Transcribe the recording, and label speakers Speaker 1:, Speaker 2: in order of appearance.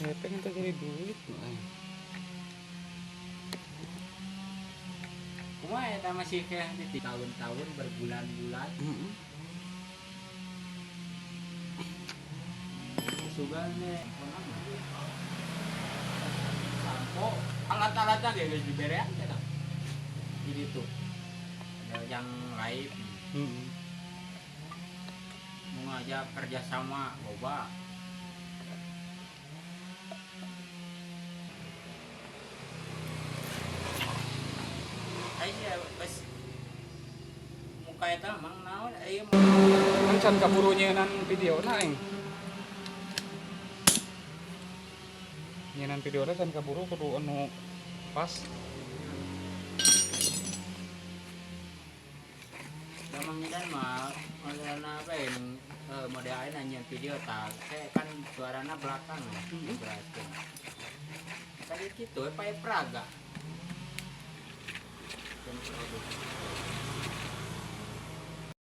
Speaker 1: Saya pengen jadi duit.
Speaker 2: Cuma ya masih kayak di tahun-tahun berbulan-bulan. Sugan nih, sampo alat-alatnya kayak diberean kan. Jadi tuh ada yang lain. Mau ngajak kerjasama, coba. Ayo pas muka itu mang naon ayo
Speaker 1: Kan can kaburunya nan video naing. Nyenan video can kaburu kudu anu pas.
Speaker 2: Gamang dan mah model apa yang modelnya nanya video tak kayak kan suaranya belakang berarti. Tadi gitu pakai Praga.